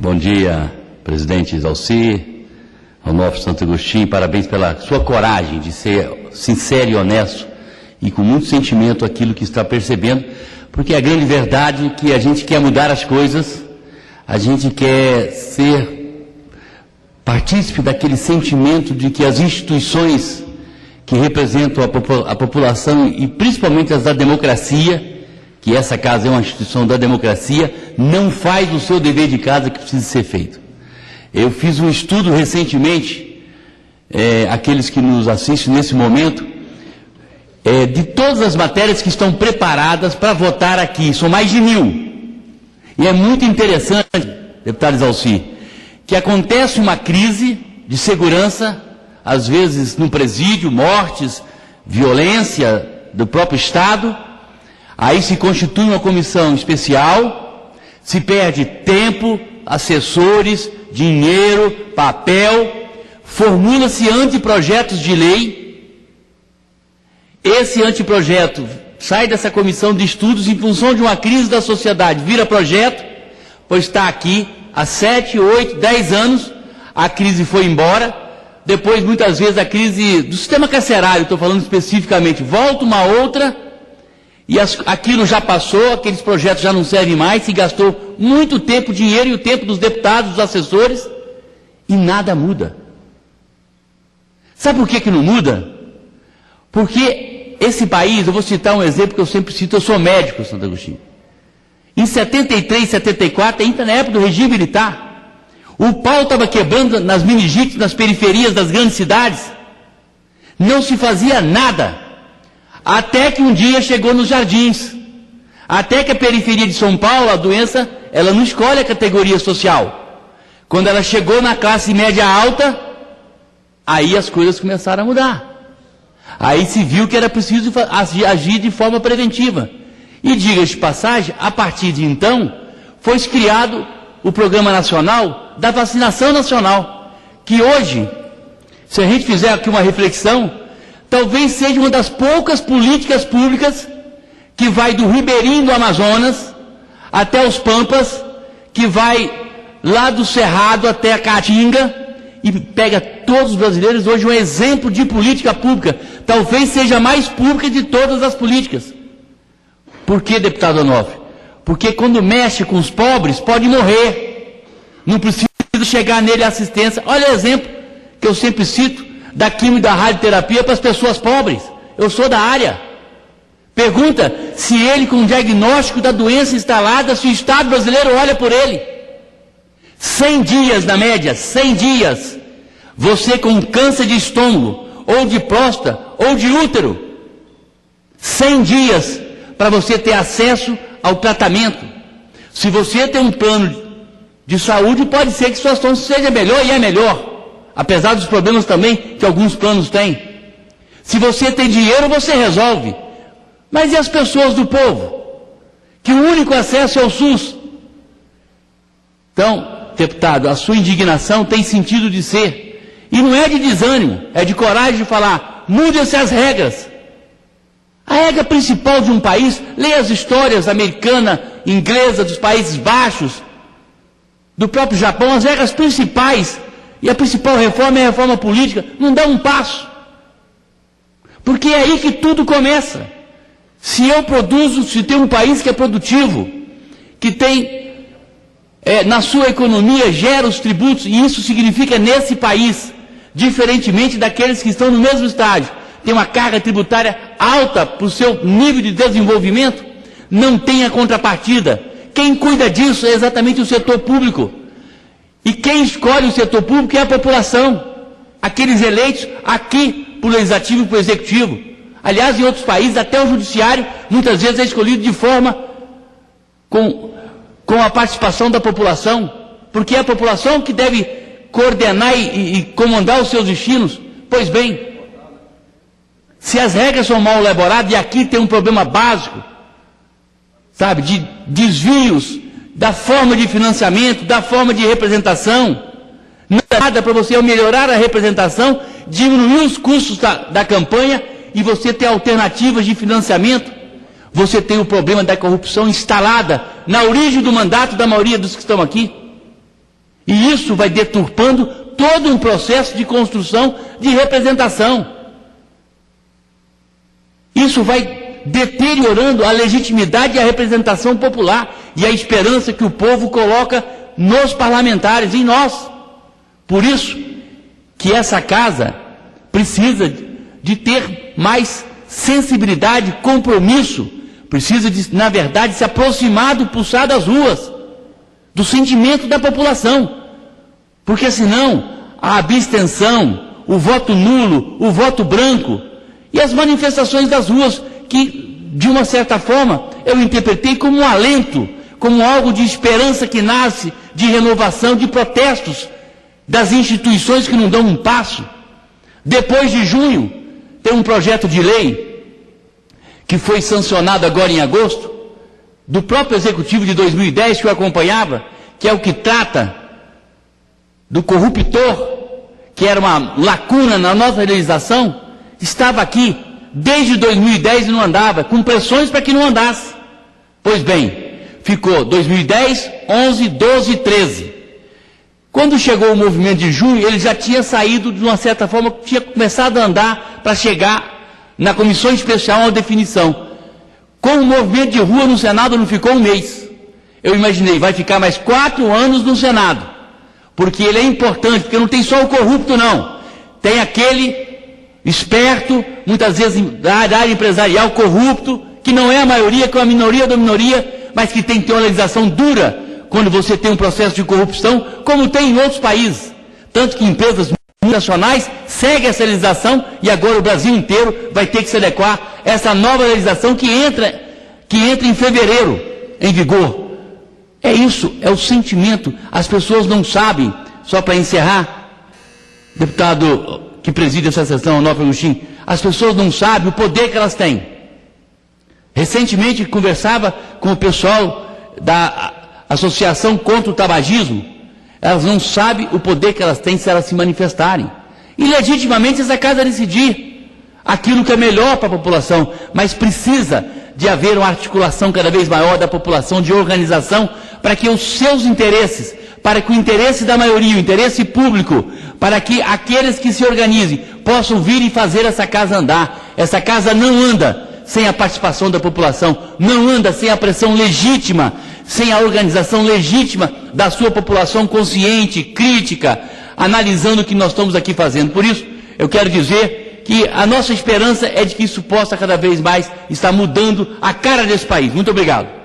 Bom dia, presidente Exalci, Onofre Santo Agostinho, parabéns pela sua coragem de ser sincero e honesto e com muito sentimento aquilo que está percebendo, porque a grande verdade é que a gente quer mudar as coisas, a gente quer ser partícipe daquele sentimento de que as instituições que representam a população e principalmente as da democracia, que essa casa é uma instituição da democracia, não faz o seu dever de casa que precisa ser feito. Eu fiz um estudo recentemente, aqueles que nos assistem nesse momento, de todas as matérias que estão preparadas para votar aqui, são mais de 1000. E é muito interessante, deputado Exalci, que acontece uma crise de segurança, às vezes no presídio, mortes, violência do próprio Estado. Aí se constitui uma comissão especial, se perde tempo, assessores, dinheiro, papel, formula-se anteprojetos de lei. Esse anteprojeto sai dessa comissão de estudos em função de uma crise da sociedade, vira projeto, pois está aqui há 7, 8, 10 anos, a crise foi embora, depois muitas vezes a crise do sistema carcerário, estou falando especificamente, volta uma outra, e aquilo já passou, aqueles projetos já não servem mais, se gastou muito tempo, dinheiro e o tempo dos deputados, dos assessores, e nada muda. Sabe por que não muda? Porque esse país, eu vou citar um exemplo que eu sempre cito, eu sou médico, Santo Agostinho. Em 73, 74, ainda na época do regime militar, o pau estava quebrando nas meningite, nas periferias das grandes cidades, não se fazia nada. Até que um dia chegou nos Jardins. Até que a periferia de São Paulo, a doença, ela não escolhe a categoria social. Quando ela chegou na classe média alta, aí as coisas começaram a mudar. Aí se viu que era preciso agir de forma preventiva. E diga-se de passagem, a partir de então, foi criado o Programa Nacional da Vacinação Nacional, que hoje, se a gente fizer aqui uma reflexão, talvez seja uma das poucas políticas públicas que vai do Ribeirinho do Amazonas até os Pampas, que vai lá do Cerrado até a Caatinga e pega todos os brasileiros. Hoje um exemplo de política pública, talvez seja a mais pública de todas as políticas. Por que, deputado Onofre? Porque quando mexe com os pobres, pode morrer. Não precisa chegar nele a assistência. Olha o exemplo que eu sempre cito, da quimio e da radioterapia para as pessoas pobres. Eu sou da área. Pergunta se ele, com o diagnóstico da doença instalada, se o Estado brasileiro olha por ele. 100 dias na média, 100 dias. Você com câncer de estômago, ou de próstata, ou de útero. 100 dias para você ter acesso ao tratamento. Se você tem um plano de saúde, pode ser que a situação seja melhor, e é melhor. Apesar dos problemas também que alguns planos têm. Se você tem dinheiro, você resolve. Mas e as pessoas do povo? Que o único acesso é o SUS. Então, deputado, a sua indignação tem sentido de ser. E não é de desânimo, é de coragem de falar, mudem-se as regras. A regra principal de um país, leia as histórias americana, inglesa, dos Países Baixos, do próprio Japão, as regras principais. E a principal reforma é a reforma política. Não dá um passo. Porque é aí que tudo começa. Se eu produzo, se tem um país que é produtivo, que tem, na sua economia, gera os tributos, e isso significa nesse país, diferentemente daqueles que estão no mesmo estágio, tem uma carga tributária alta para o seu nível de desenvolvimento, não tem a contrapartida. Quem cuida disso é exatamente o setor público. E quem escolhe o setor público é a população, aqueles eleitos aqui por legislativo e por executivo. Aliás, em outros países, até o judiciário, muitas vezes é escolhido de forma com a participação da população, porque é a população que deve coordenar e comandar os seus destinos. Pois bem, se as regras são mal elaboradas, e aqui tem um problema básico, sabe, de desvios da forma de financiamento, da forma de representação. Não é nada para você melhorar a representação, diminuir os custos da campanha e você ter alternativas de financiamento. Você tem o problema da corrupção instalada na origem do mandato da maioria dos que estão aqui. E isso vai deturpando todo um processo de construção de representação. Isso vai deteriorando a legitimidade e a representação popular e a esperança que o povo coloca nos parlamentares, em nós. Por isso que essa casa precisa de ter mais sensibilidade, compromisso, precisa de, na verdade, se aproximar do pulsar das ruas, do sentimento da população, porque senão a abstenção, o voto nulo, o voto branco e as manifestações das ruas, que de uma certa forma eu interpretei como um alento, como algo de esperança que nasce de renovação, de protestos das instituições que não dão um passo. Depois de junho, tem um projeto de lei que foi sancionado agora em agosto, do próprio Executivo de 2010, que eu acompanhava, que é o que trata do corruptor, que era uma lacuna na nossa legislação, estava aqui desde 2010 e não andava, com pressões para que não andasse. Pois bem, ficou 2010, 11, 12 e 13. Quando chegou o movimento de junho, ele já tinha saído, de uma certa forma, tinha começado a andar para chegar na comissão especial a definição. Com o movimento de rua no Senado não ficou um mês. Eu imaginei, vai ficar mais 4 anos no Senado, porque ele é importante, porque não tem só o corrupto não, tem aquele esperto, muitas vezes da área empresarial, corrupto, que não é a maioria, que é a minoria da minoria, mas que tem que ter uma legislação dura quando você tem um processo de corrupção, como tem em outros países. Tanto que empresas multinacionais seguem essa legislação e agora o Brasil inteiro vai ter que se adequar a essa nova legislação que entra em fevereiro em vigor. É isso, é o sentimento. As pessoas não sabem, só para encerrar, deputado que preside essa sessão, Onofre Agostinho, as pessoas não sabem o poder que elas têm. Recentemente conversava com o pessoal da Associação contra o Tabagismo, elas não sabem o poder que elas têm se elas se manifestarem. E legitimamente essa casa decidir aquilo que é melhor para a população, mas precisa de haver uma articulação cada vez maior da população, de organização, para que os seus interesses, para que o interesse da maioria, o interesse público, para que aqueles que se organizem possam vir e fazer essa casa andar. Essa casa não anda sem a participação da população, não anda sem a pressão legítima, sem a organização legítima da sua população consciente, crítica, analisando o que nós estamos aqui fazendo. Por isso, eu quero dizer que a nossa esperança é de que isso possa cada vez mais estar mudando a cara desse país. Muito obrigado.